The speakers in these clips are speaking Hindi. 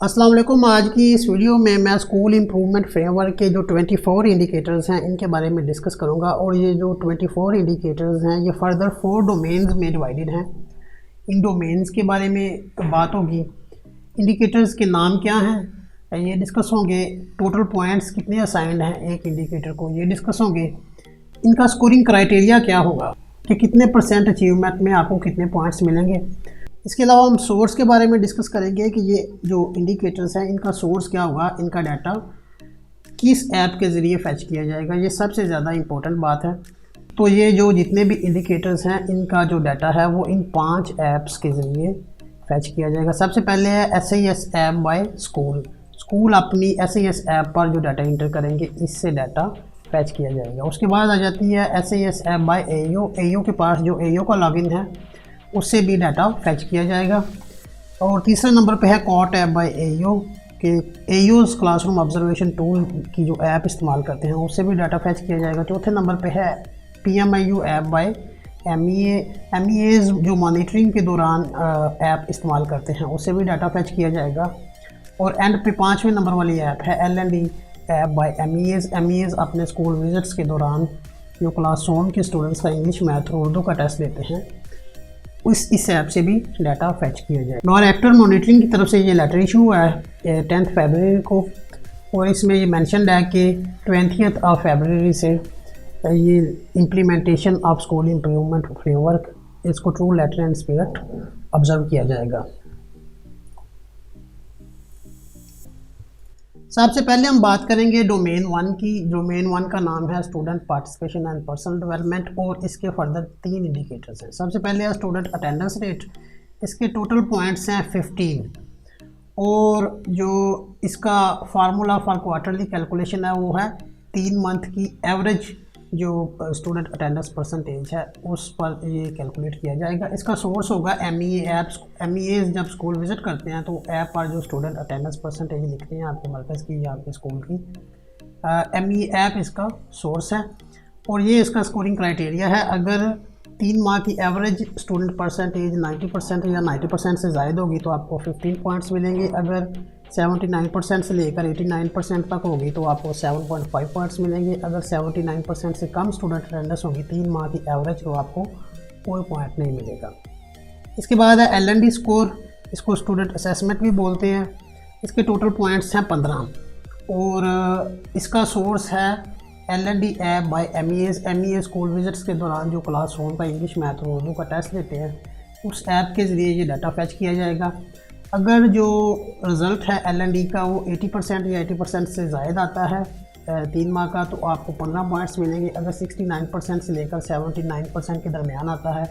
अस्सलाम वालेकुम। आज की इस वीडियो में मैं स्कूल इम्प्रूवमेंट फ्रेमवर्क के जो 24 इंडिकेटर्स हैं इनके बारे में डिस्कस करूंगा। और ये जो 24 इंडिकेटर्स हैं ये फर्दर 4 डोमेन्स में डिवाइडेड हैं। इन डोमेन्स के बारे में बात होगी। इंडिकेटर्स के नाम क्या हैं ये डिस्कस होंगे। टोटल पॉइंट्स कितने असाइंड हैं एक इंडिकेटर को ये डिस्कस होंगे। इनका स्कोरिंग क्राइटेरिया क्या होगा कि कितने % अचीवमेंट में आपको कितने पॉइंट्स मिलेंगे। इसके अलावा हम सोर्स के बारे में डिस्कस करेंगे कि ये जो इंडिकेटर्स हैं इनका सोर्स क्या होगा, इनका डाटा किस ऐप के ज़रिए फैच किया जाएगा, ये सबसे ज़्यादा इम्पोर्टेंट बात है। तो ये जो जितने भी इंडिकेटर्स हैं इनका जो डाटा है वो इन 5 ऐप्स के ज़रिए फैच किया जाएगा। सबसे पहले है SAS ऐप बाय स्कूल अपनी SAS ऐप पर जो डाटा इंटर करेंगे इससे डाटा फैच किया जाएगा। उसके बाद आ जाती है SAS ऐप बाय AO के पास जो AO का लॉगिन है उससे भी डाटा फैच किया जाएगा। और तीसरे नंबर पे है कॉट ऐप बाय AO के AO's क्लासरूम ऑब्जर्वेशन टूल की जो ऐप इस्तेमाल करते हैं उससे भी डाटा फैच किया जाएगा। चौथे नंबर पे है PMIU ऐप बाय MEA's जो मॉनिटरिंग के दौरान ऐप इस्तेमाल करते हैं उससे भी डाटा फैच किया जाएगा। और एंड पे 5वें नंबर वाली ऐप है LND ऐप बाय MEA's अपने स्कूल विजिट्स के दौरान जो क्लास 1 के स्टूडेंट्स का इंग्लिश, मैथ और उर्दू का टेस्ट देते हैं इस ऐप से भी डाटा फैच किया जाए। नॉन एक्टर मॉनिटरिंग की तरफ से ये लेटर इशू हुआ है 10 फरवरी को। और इसमें ये मेंशन है कि 20 फरवरी से ये implementation of school improvement framework इसको true letter and spirit observe किया जाएगा। सबसे पहले हम बात करेंगे डोमेन 1 की। डोमेन 1 का नाम है student participation and personal development और इसके फर्दर 3 इंडिकेटर्स हैं। सबसे पहले है स्टूडेंट अटेंडेंस रेट। इसके टोटल पॉइंट्स हैं 15 और जो इसका फार्मूला फॉर क्वार्टरली कैलकुलेशन है वो है 3 मंथ की एवरेज जो स्टूडेंट अटेंडेंस परसेंटेज है उस पर ये कैलकुलेट किया जाएगा। इसका सोर्स होगा MEA ऐप्स। MEA's जब स्कूल विज़िट करते हैं तो ऐप पर जो स्टूडेंट अटेंडेंस परसेंटेज लिखते हैं आपके मरकज़ की या आपके स्कूल की, MEA ऐप इसका सोर्स है। और ये इसका स्कोरिंग क्राइटेरिया है। अगर 3 माह की एवरेज स्टूडेंट परसेंटेज 90% या 90% से ज़ायद होगी तो आपको 15 पॉइंट्स मिलेंगे। अगर 79% से लेकर 89% तक होगी तो आपको 7.5 पॉइंट्स मिलेंगे। अगर 79% से कम स्टूडेंट अटेंडेंस होगी 3 माह की एवरेज तो आपको कोई पॉइंट नहीं मिलेगा। इसके बाद है LND स्कोर। इसको स्टूडेंट असेसमेंट भी बोलते हैं। इसके टोटल पॉइंट्स हैं 15 और इसका सोर्स है LND app by MEA school visits के दौरान जो क्लास 1 का इंग्लिश, मैथ और उर्दू का टेस्ट लेते हैं उस ऐप के ज़रिए ये डाटा फैच किया जाएगा। अगर जो रिज़ल्ट है LND का वो 80% या 80% से ज़ायद आता है 3 माह का तो आपको 15 पॉइंट्स मिलेंगे। अगर 69% से लेकर 79% के दरमियान आता है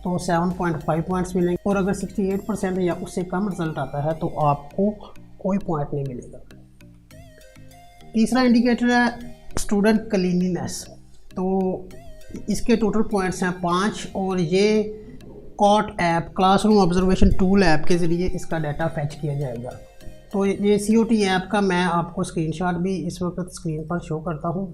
तो 7.5 पॉइंट्स मिलेंगे। और अगर 68% या उससे कम रिज़ल्ट आता है तो आपको कोई पॉइंट नहीं मिलेगा। तीसरा इंडिकेटर है स्टूडेंट क्लीनिनेस। तो इसके टोटल पॉइंट्स हैं 5 और ये COT app classroom observation tool app के ज़रिए इसका डाटा फैच किया जाएगा। तो ये COT ऐप का मैं आपको स्क्रीनशॉट भी इस वक्त स्क्रीन पर शो करता हूँ।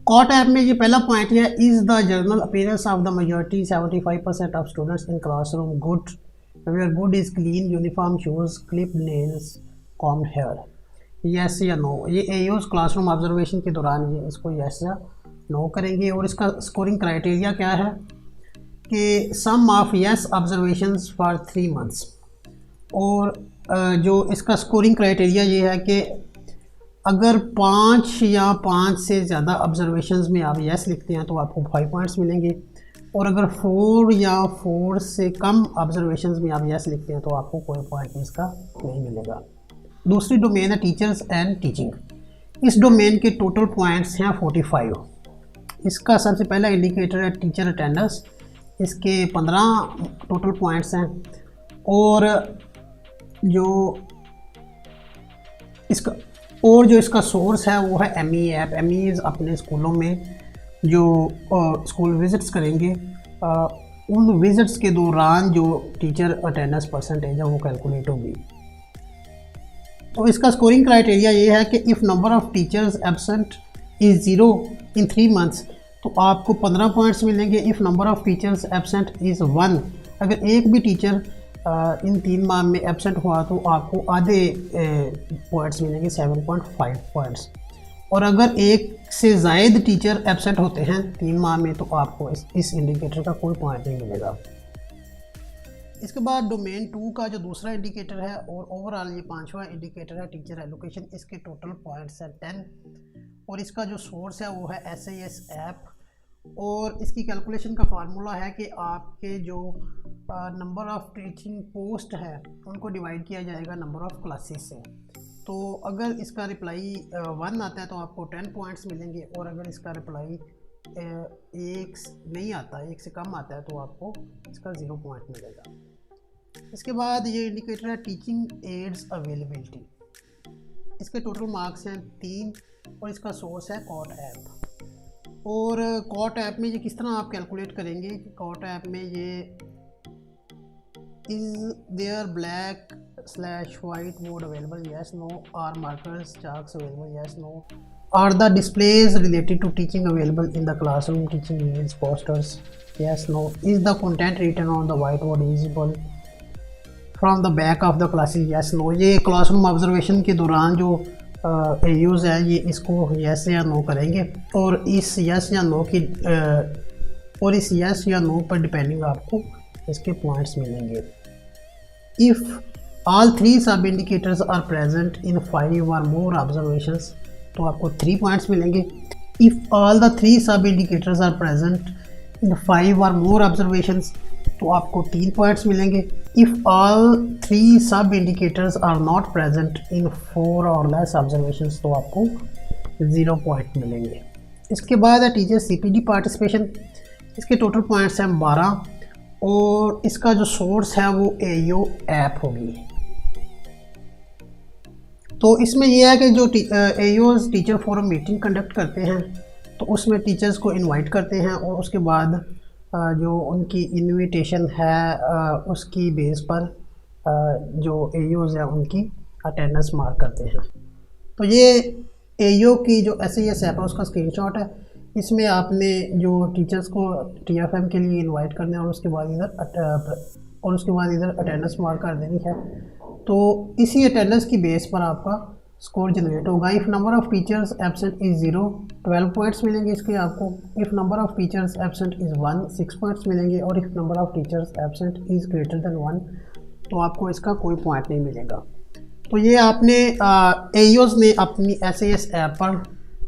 कॉट ऐप में ये पहला पॉइंट है is the general appearance of the majority 75% of students in classroom good where good is clean uniform shoes clip nails combed hair. Yes या नो। ये AO's क्लासरूम ऑब्जर्वेशन के दौरान ये इसको यस या नो करेंगे। और इसका स्कोरिंग क्राइटेरिया क्या है कि some of yes observations for 3 months. और जो इसका स्कोरिंग क्राइटेरिया ये है कि अगर 5 या 5 से ज़्यादा ऑब्जर्वेशंस में आप यस लिखते हैं तो आपको 5 पॉइंट्स मिलेंगे। और अगर 4 या 4 से कम ऑब्जर्वेशंस में आप यस लिखते हैं तो आपको कोई पॉइंट इसका नहीं मिलेगा। दूसरी डोमेन है टीचर्स एंड टीचिंग। इस डोमेन के टोटल पॉइंट्स हैं 45। इसका सबसे पहला इंडिकेटर है टीचर अटेंडेंस। इसके 15 टोटल पॉइंट्स हैं। और जो इसका सोर्स है वो है MEA ऐप। MEA अपने स्कूलों में जो स्कूल विजिट्स करेंगे उन विजिट्स के दौरान जो टीचर अटेंडेंस परसेंटेज है वो कैलकुलेट होगी। तो इसका स्कोरिंग क्राइटेरिया ये है कि if number of teachers absent is 0 in 3 months तो आपको 15 पॉइंट्स मिलेंगे। If number of teachers absent is 1 अगर एक भी टीचर इन 3 माह में एब्सेंट हुआ तो आपको आधे पॉइंट्स मिलेंगे, 7.5 पॉइंट्स। और अगर एक से ज़ायद टीचर एब्सेंट होते हैं 3 माह में तो आपको इस इंडिकेटर का कोई पॉइंट नहीं मिलेगा। इसके बाद डोमेन 2 का जो दूसरा इंडिकेटर है और ओवरऑल ये 5वां इंडिकेटर है टीचर एलोकेशन, इसके टोटल पॉइंट्स हैं 10 और इसका जो सोर्स है वो है SAS ऐप। और इसकी कैलकुलेशन का फार्मूला है कि आपके जो नंबर ऑफ़ टीचिंग पोस्ट है उनको डिवाइड किया जाएगा नंबर ऑफ़ क्लासेस से। तो अगर इसका रिप्लाई 1 आता है तो आपको 10 पॉइंट्स मिलेंगे और अगर इसका रिप्लाई 1 नहीं आता, 1 से कम आता है तो आपको इसका 0 पॉइंट मिलेगा। इसके बाद ये इंडिकेटर है टीचिंग एड्स अवेलेबिलिटी, इसके टोटल मार्क्स हैं 3 और इसका सोर्स है कॉट ऐप। और कॉट ऐप में ये किस तरह आप कैलकुलेट करेंगे कि कॉट ऐप में ये is there black/white board available, yes no, are markers chalks available, yes no, are the displays related to teaching available in the classroom, teaching aids, posters, yes no, is the content written on the whiteboard visible from the back of the classes, yes no। ये क्लासरूम ऑब्जर्वेशन के दौरान जो यूज़ है ये इसको यस या नो करेंगे और इस यस या नो की और इस यस या नो पर डिपेंडिंग आपको इसके पॉइंट्स मिलेंगे। If all 3 sub indicators are present in 5 और मोर ऑब्जर्वेशंस तो आपको 3 पॉइंट्स मिलेंगे। If all the 3 sub indicators are present in 5 और मोर ऑब्जर्वेशंस तो आपको 3 पॉइंट्स मिलेंगे। If all 3 sub indicators are not present in 4 और लेस ऑब्जर्वेशंस तो आपको 0 पॉइंट मिलेंगे। इसके बाद है टीचर CPD पार्टिसिपेशन, इसके टोटल पॉइंट्स हैं 12 और इसका जो सोर्स है वो AO ऐप होगी। तो इसमें यह है कि जो AOs teacher forum meeting conduct करते हैं तो उसमें टीचर्स को इनवाइट करते हैं और उसके बाद जो उनकी इनविटेशन है उसकी बेस पर जो AOs हैं उनकी अटेंडेंस मार्क करते हैं। तो ये AO की जो SAS ऐप है उसका स्क्रीनशॉट है। इसमें आपने जो टीचर्स को TFM के लिए इनवाइट करना है और उसके बाद इधर अटेंडेंस मार्क कर देनी है। तो इसी अटेंडेंस की बेस पर आपका स्कोर जनरेट होगा। If number of teachers absent is 0 12 points मिलेंगे इसके आपको। If number of teachers absent is 1 6 points मिलेंगे और if number of teachers absent is greater then 1 तो आपको इसका कोई पॉइंट नहीं मिलेगा। तो ये आपने AOs ने अपनी SAS ऐप पर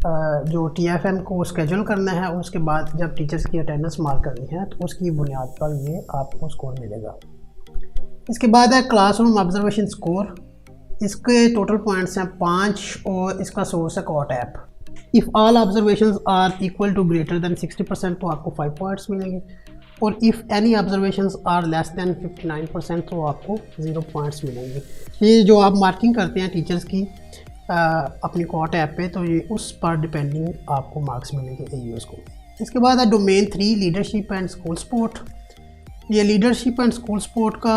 जो TFM को स्केड्यूल करना है, उसके बाद जब टीचर्स की अटेंडेंस मार्क करनी है तो उसकी बुनियाद पर ये आपको स्कोर मिलेगा। इसके बाद है क्लासरूम ऑब्जर्वेशन स्कोर, इसके टोटल पॉइंट्स हैं 5 और इसका सोर्स है COT app. If all observations are equal to greater than 60% तो आपको 5 पॉइंट्स मिलेंगे और if any observations are less than 59% तो आपको 0 पॉइंट्स मिलेंगे। ये जो आप मार्किंग करते हैं टीचर्स की अपनी कॉट ऐप पे तो ये उस पर डिपेंडिंग आपको मार्क्स मिलेंगे AOs को। इसके बाद है domain 3 leadership and school support. ये लीडरशिप एंड स्कूल सपोर्ट का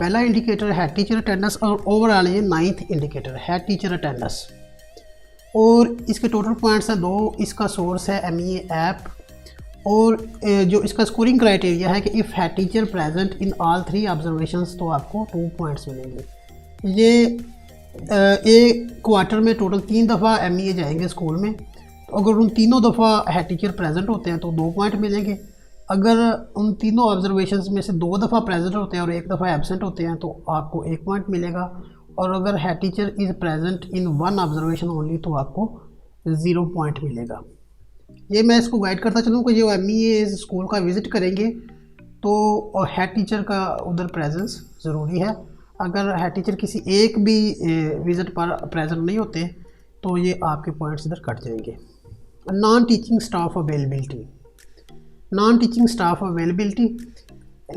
पहला इंडिकेटर है टीचर अटेंडेंस और ओवरऑल ये 9th इंडिकेटर है टीचर अटेंडेंस और इसके टोटल पॉइंट्स हैं 2। इसका सोर्स है MEA ऐप और जो इसका स्कोरिंग क्राइटेरिया है कि इफ़ है teacher present in all 3 observations तो आपको 2 पॉइंट्स मिलेंगे। ये एक क्वार्टर में टोटल 3 दफ़ा MEA जाएंगे स्कूल में, तो अगर उन तीनों दफ़ा है टीचर प्रेजेंट होते हैं तो 2 पॉइंट मिलेंगे। अगर उन तीनों ऑब्जर्वेशंस में से 2 दफ़ा प्रेजेंट होते हैं और 1 दफ़ा एब्सेंट होते हैं तो आपको 1 पॉइंट मिलेगा और अगर है teacher is present in 1 observation only तो आपको 0 पॉइंट मिलेगा। ये मैं इसको गाइड करता चलूँ कि जो MEA स्कूल का विज़िट करेंगे तो हेड टीचर का उधर प्रेजेंस ज़रूरी है। अगर हेड टीचर किसी एक भी विज़िट पर प्रेजेंट नहीं होते तो ये आपके पॉइंट्स इधर कट जाएंगे। Non teaching staff availability, non teaching staff availability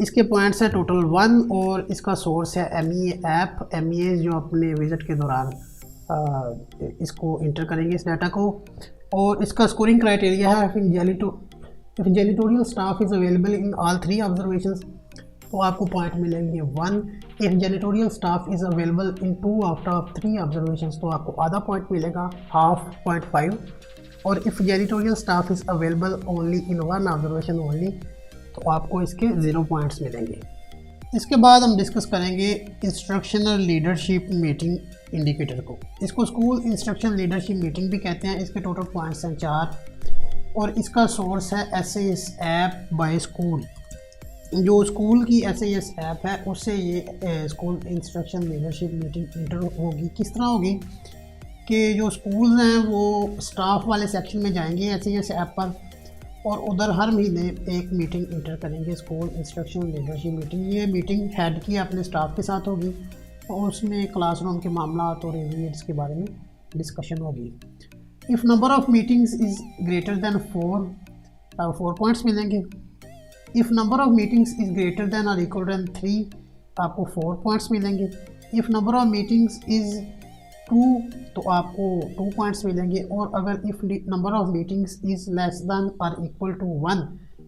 इसके पॉइंट्स है टोटल 1 और इसका सोर्स है MEA ऐप। MEA जो अपने विज़िट के दौरान इसको इंटर करेंगे इस डाटा को और इसका स्कोरिंग क्राइटेरिया है if janitorial staff is available in all 3 observations तो आपको पॉइंट मिलेंगे 1। If janitorial staff is available in 2 out of 3 observations तो आपको आधा पॉइंट मिलेगा, 0.5। और if janitorial staff is available only in 1 observation only तो आपको इसके 0 पॉइंट्स मिलेंगे। इसके बाद हम डिस्कस करेंगे इंस्ट्रक्शनल लीडरशिप मीटिंग इंडिकेटर को। इसको स्कूल इंस्ट्रक्शन लीडरशिप मीटिंग भी कहते हैं। इसके टोटल पॉइंट्स हैं 4 और इसका सोर्स है SAS ऐप बाय स्कूल। जो स्कूल की SAS ऐप है उससे ये school instruction leadership meeting inter होगी। किस तरह होगी कि जो स्कूल्स हैं वो स्टाफ वाले सेक्शन में जाएंगे SAS ऐप पर और उधर हर महीने एक मीटिंग इंटर करेंगे, स्कूल इंस्ट्रक्शन लीडरशिप मीटिंग। ये मीटिंग हेड की अपने स्टाफ के साथ होगी और उसमें क्लासरूम के मामला और इवेंट्स के बारे में डिस्कशन होगी। If number of meetings is greater than 4 points मिलेंगे। If number of meetings is greater than और इक्वल दैन 3 आपको 4 पॉइंट्स मिलेंगे। If number of meetings is 2 तो आपको 2 पॉइंट्स मिलेंगे। और अगर if number of meetings is less than और इक्वल टू 1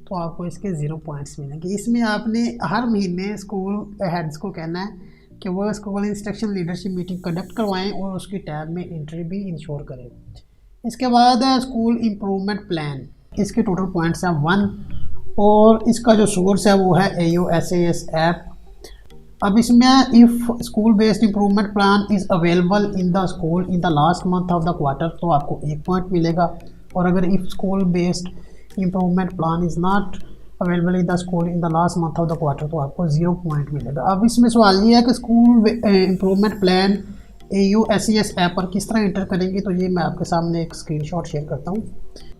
तो आपको इसके 0 पॉइंट्स मिलेंगे। इसमें आपने हर महीने स्कूल हेड्स को कहना है कि वह school instruction leadership meeting conduct करवाएं और उसकी टैब में एंट्री भी इंश्योर करें। इसके बाद है स्कूल इम्प्रूवमेंट प्लान। इसके टोटल पॉइंट्स हैं 1 और इसका जो सोर्स है वो है AO SAS ऐप। अब इसमें if school based improvement plan is available in the school in the last month of the quarter तो आपको 1 पॉइंट मिलेगा। और अगर if school based improvement plan is not available in the school in the last month of the quarter तो आपको 0 पॉइंट मिलेगा। अब इसमें सवाल ये है कि school improvement plan AO SAS app पर किस तरह इंटर करेंगे, तो ये मैं आपके सामने एक स्क्रीनशॉट शेयर करता हूँ।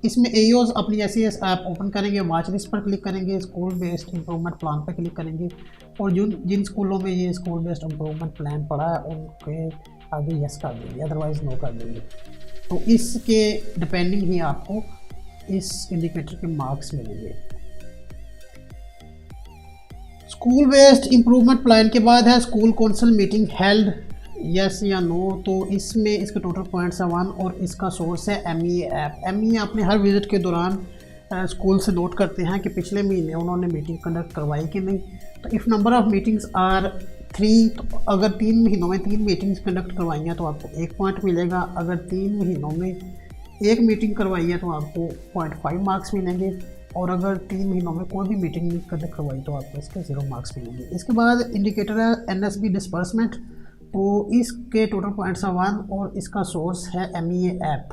इसमें AOs अपनी SAS ऐप ओपन करेंगे, वॉच लिस्ट पर क्लिक करेंगे, स्कूल बेस्ड इम्प्रूवमेंट प्लान पर क्लिक करेंगे और जिन स्कूलों में ये स्कूल बेस्ड इम्प्रूवमेंट प्लान पड़ा है उनके आगे यस कर देंगे, अदरवाइज़ नो कर देंगे। तो इसके डिपेंडिंग ही आपको इस इंडिकेटर के मार्क्स मिलेंगे। स्कूल बेस्ड इम्प्रूवमेंट प्लान के बाद है school council meeting held, yes या नो। तो इसमें इसके टोटल पॉइंट्स हैं 1 और इसका सोर्स है MEA ऐप। MEA अपने हर विज़िट के दौरान स्कूल से नोट करते हैं कि पिछले महीने उन्होंने मीटिंग कंडक्ट करवाई कि नहीं। तो if number of meetings are 3 तो अगर 3 महीनों में 3 मीटिंग्स कंडक्ट करवाई हैं तो आपको 1 पॉइंट मिलेगा। अगर 3 महीनों में 1 मीटिंग करवाई है तो आपको 0.5 मार्क्स मिलेंगे और अगर 3 महीनों में कोई भी मीटिंग नहीं कंडक्ट करवाई तो आपको इसके 0 मार्क्स मिलेंगे। इसके बाद इंडिकेटर है NSB डिस्पर्समेंट। तो इसके टोटल पॉइंट्स हैं 1 और इसका सोर्स है MEA ऐप।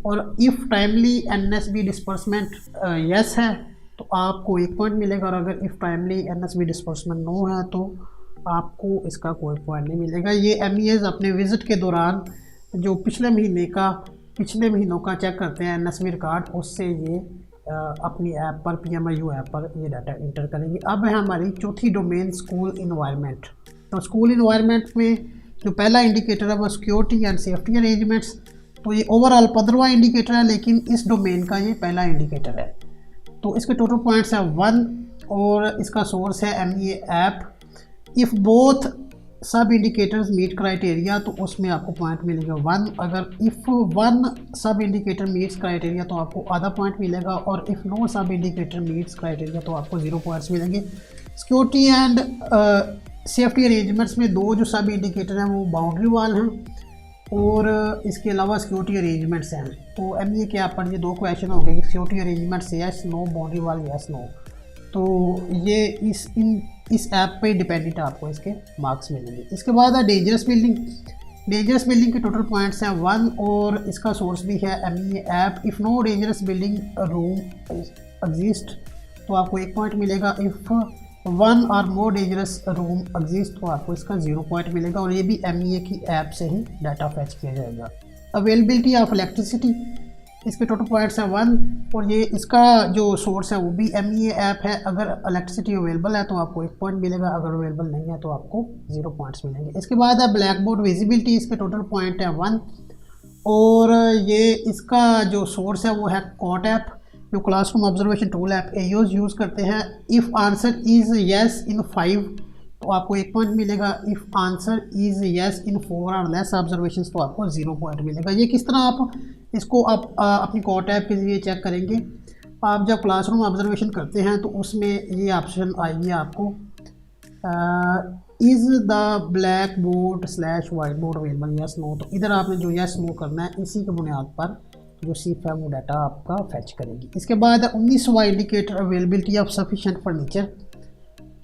और if timely NSB disbursement yes है तो आपको 1 पॉइंट मिलेगा और अगर if timely NSB disbursement no है तो आपको इसका कोई पॉइंट नहीं मिलेगा। ये MEAs अपने विज़िट के दौरान जो पिछले महीनों का चेक करते हैं NSB रिकॉर्ड, उससे ये अपनी ऐप पर PMIU ऐप पर ये डाटा इंटर करेंगे। अब है हमारी चौथी डोमेन स्कूल इन्वायरमेंट। तो स्कूल इन्वायरमेंट में जो पहला इंडिकेटर है वो सिक्योरिटी एंड सेफ्टी अरेंजमेंट्स। तो ये ओवरऑल 15वां इंडिकेटर है लेकिन इस डोमेन का ये पहला इंडिकेटर है। तो इसके टोटल पॉइंट्स हैं 1 और इसका सोर्स है MEA app. If both sub indicators meet criteria तो उसमें आपको पॉइंट मिलेगा 1। अगर इफ़ 1 सब इंडिकेटर मीट्स क्राइटेरिया तो आपको आधा पॉइंट मिलेगा और इफ़ नो सब इंडिकेटर मीट्स क्राइटेरिया तो आपको 0 पॉइंट्स मिलेंगे। सिक्योरिटी एंड सेफ्टी अरेंजमेंट्स में 2 जो सब इंडिकेटर हैं वो बाउंड्री वाल हैं और इसके अलावा सिक्योरिटी अरेंजमेंट्स हैं। तो MEA के आप पर ये 2 क्वेश्चन हो गए कि security arrangements yes no, boundary wall yes no. तो ये इस ऐप पे डिपेंडेंट आपको इसके मार्क्स मिलेंगे। इसके बाद है डेंजरस बिल्डिंग। डेंजरस बिल्डिंग के टोटल पॉइंट्स हैं 1 और इसका सोर्स भी है MEA app. If no dangerous building room exist तो आपको 1 पॉइंट मिलेगा। इफ़ 1 और मोर डेंजरस रूम एग्जिस्ट तो आपको इसका 0 पॉइंट मिलेगा और ये भी MEA की ऐप से ही डाटा फैच किया जाएगा। अवेलेबिलिटी ऑफ इलेक्ट्रिसिटी, इसके टोटल पॉइंट्स हैं 1 और ये इसका जो सोर्स है वो भी MEA ऐप है। अगर इलेक्ट्रिसिटी अवेलेबल है तो आपको 1 पॉइंट मिलेगा, अगर अवेलेबल नहीं है तो आपको 0 पॉइंट्स मिलेंगे। इसके बाद है ब्लैक बोर्ड विजिबिलिटी। इसके टोटल पॉइंट है 1 और ये इसका जो सोर्स है वो है कॉट ऐप, जो classroom observation tool app AOs use करते हैं। If answer is yes in 5 तो आपको 1 पॉइंट मिलेगा। If answer is yes in 4 और लेस ऑब्जर्वेशंस तो आपको 0 पॉइंट मिलेगा। ये किस तरह आप इसको अपनी कॉट ऐप के ज़रिए चेक करेंगे। आप जब क्लासरूम ऑब्जर्वेशन करते हैं तो उसमें ये ऑप्शन आएगी आपको is the black board / white board available yes no. तो इधर आपने जो यस नो करना है इसी के बुनियाद पर जो सीफ है वो डाटा आपका फैच करेगी। इसके बाद 19वां indicator availability of sufficient furniture.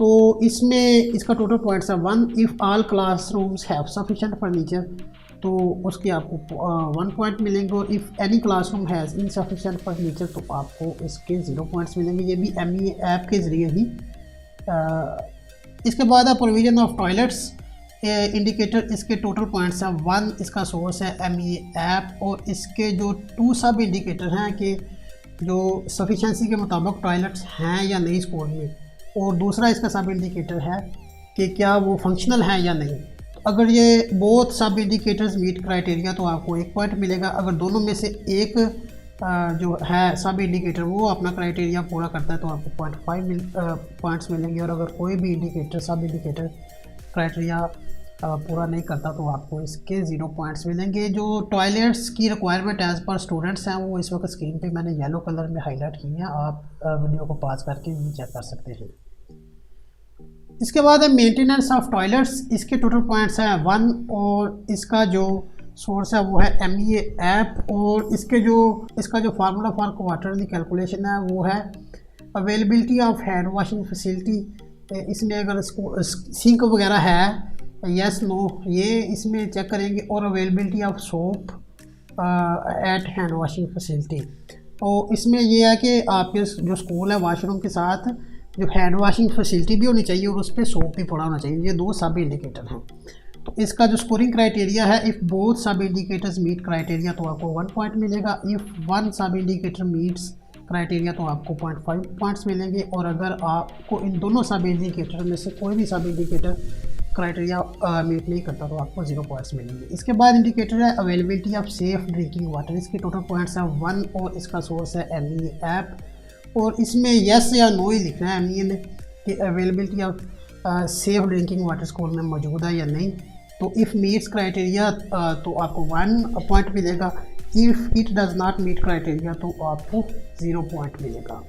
तो इसमें इसका टोटल पॉइंट्स है 1 if all classrooms have sufficient furniture, तो उसके आपको 1 पॉइंट मिलेंगे। और if any classroom has insufficient furniture तो आपको इसके 0 पॉइंट्स मिलेंगे। ये भी MEA ऐप के ज़रिए ही। इसके बाद है प्रोविजन ऑफ टॉयलेट्स इंडिकेटर, इसके टोटल पॉइंट्स हैं 1, इसका सोर्स है MEA ऐप। और इसके जो 2 सब इंडिकेटर हैं कि जो सफिशेंसी के मुताबिक टॉयलेट्स हैं या नहीं स्कूल में, और दूसरा इसका सब इंडिकेटर है कि क्या वो फंक्शनल है या नहीं। तो अगर ये both sub indicators meet criteria तो आपको 1 पॉइंट मिलेगा। अगर दोनों में से एक जो है सब इंडिकेटर वो अपना क्राइटेरिया पूरा करता है तो आपको 0.5 पॉइंट्स मिलेंगे। और अगर कोई भी इंडिकेटर सब इंडिकेटर क्राइटेरिया पूरा नहीं करता तो आपको इसके 0 पॉइंट्स मिलेंगे। जो टॉयलेट्स की रिक्वायरमेंट एज़ पर स्टूडेंट्स हैं वो इस वक्त स्क्रीन पे मैंने येलो कलर में हाईलाइट की हैं, आप वीडियो को पॉज करके भी चेक कर सकते हैं। इसके बाद है मेंटेनेंस ऑफ टॉयलेट्स, इसके टोटल पॉइंट्स हैं 1 और इसका जो सोर्स है वो है MEA ऐप। और इसका जो फार्मूला फॉर क्वार्टरली कैलकुलेशन है वो है availability of hand washing facility. इसमें अगर सिंक वगैरह है यस नो ये इसमें चेक करेंगे। और availability of soap eight hand washing facility, तो इसमें ये है कि आपके जो स्कूल है वाशरूम के साथ जो हैंड वॉशिंग फैसिलिटी भी होनी चाहिए और उस पर सोप भी पड़ा होना चाहिए। ये 2 सब इंडिकेटर हैं। तो इसका जो स्कोरिंग क्राइटेरिया है, if both sub indicators meet criteria तो आपको 1 पॉइंट मिलेगा। इफ़ 1 सब इंडिकेटर मीट्स क्राइटेरिया तो आपको 0.5 पॉइंट्स मिलेंगे। और अगर आपको इन दोनों सब इंडिकेटर में से कोई भी सब इंडिकेटर क्राइटेरिया मीट नहीं करता तो आपको 0 पॉइंट्स मिलेंगे। इसके बाद इंडिकेटर है availability of safe drinking water, इसके टोटल पॉइंट्स हैं 1 और इसका सोर्स है MEA ऐप। और इसमें यस या नो ही लिखना है MEA ने कि availability of safe drinking water school में मौजूद है या नहीं। तो इफ़ मीट्स क्राइटेरिया तो आपको 1 पॉइंट मिलेगा। If it does not meet criteria तो आपको 0 पॉइंट मिलेगा।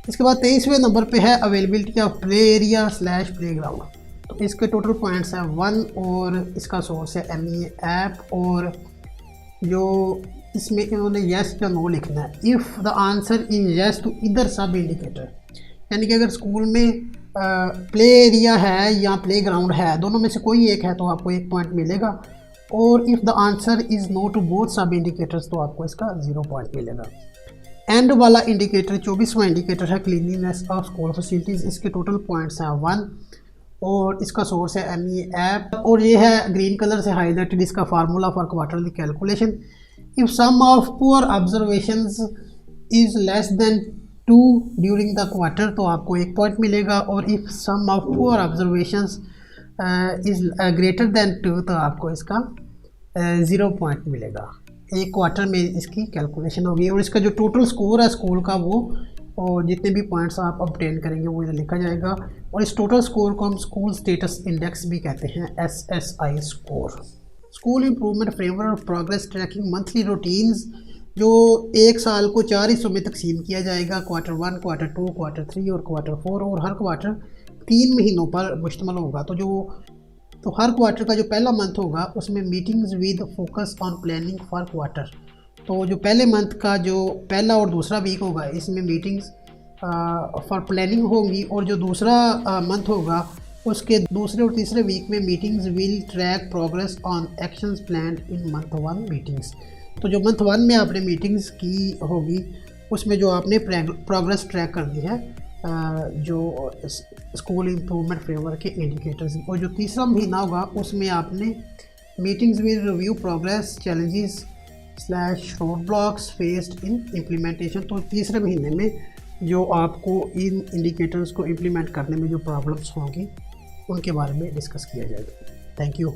इसके बाद 23वें नंबर पे है availability of play area / play ground, तो इसके टोटल पॉइंट्स हैं 1 और इसका सोर्स है MEA ऐप। और जो इसमें इन्होंने येस या नो लिखना है। If the answer is yes to इधर सब इंडिकेटर, यानी कि अगर स्कूल में प्ले एरिया है या प्ले ग्राउंड है, दोनों में से कोई एक है तो आपको 1 पॉइंट मिलेगा। और if the answer is no to both sub indicators तो आपको इसका 0 पॉइंट मिलेगा। एंड वाला इंडिकेटर 24वां इंडिकेटर है क्लीनलीनेस ऑफ स्कूल फैसिलिटीज़, इसके टोटल पॉइंट्स हैं 1 और इसका सोर्स है MEA ऐप। और ये है ग्रीन कलर से हाईलाइटेड इसका formula for quarterly calculation. If sum of poor observations is less than 2 during the quarter तो आपको 1 पॉइंट मिलेगा। और if sum of poor observations is greater than 2 तो आपको इसका 0 पॉइंट मिलेगा। एक क्वार्टर में इसकी कैलकुलेशन होगी। और इसका जो टोटल स्कोर है स्कूल का वो और जितने भी पॉइंट्स आप ऑब्टेन करेंगे वो इधर लिखा जाएगा। और इस टोटल स्कोर को हम स्कूल स्टेटस इंडेक्स भी कहते हैं, SSI score. School improvement framework progress tracking monthly routines जो 1 साल को 4 हिस्सों में तकसीम किया जाएगा, क्वार्टर 1, क्वार्टर 2, क्वार्टर 3 और क्वार्टर 4। और हर क्वार्टर 3 महीनों पर मुश्तमिल होगा। तो हर क्वार्टर का जो पहला मंथ होगा उसमें meetings with focus on planning for quarter, तो जो पहले मंथ का जो पहला और दूसरा वीक होगा इसमें मीटिंग्स फॉर प्लानिंग होंगी। और जो दूसरा मंथ होगा उसके दूसरे और तीसरे वीक में meetings will track progress on actions planned in month 1 meetings. तो जो मंथ 1 में आपने मीटिंग्स की होगी उसमें जो आपने प्रोग्रेस ट्रैक करनी है जो स्कूल इम्प्रूवमेंट फ्रेमवर्क के इंडिकेटर्स। और जो तीसरा महीना होगा उसमें आपने meetings will review progress challenges / road blocks faced in implementation. तो तीसरे महीने में जो आपको इन इंडिकेटर्स को इम्प्लीमेंट करने में जो प्रॉब्लम्स होंगी उनके बारे में डिस्कस किया जाएगा। Thank you.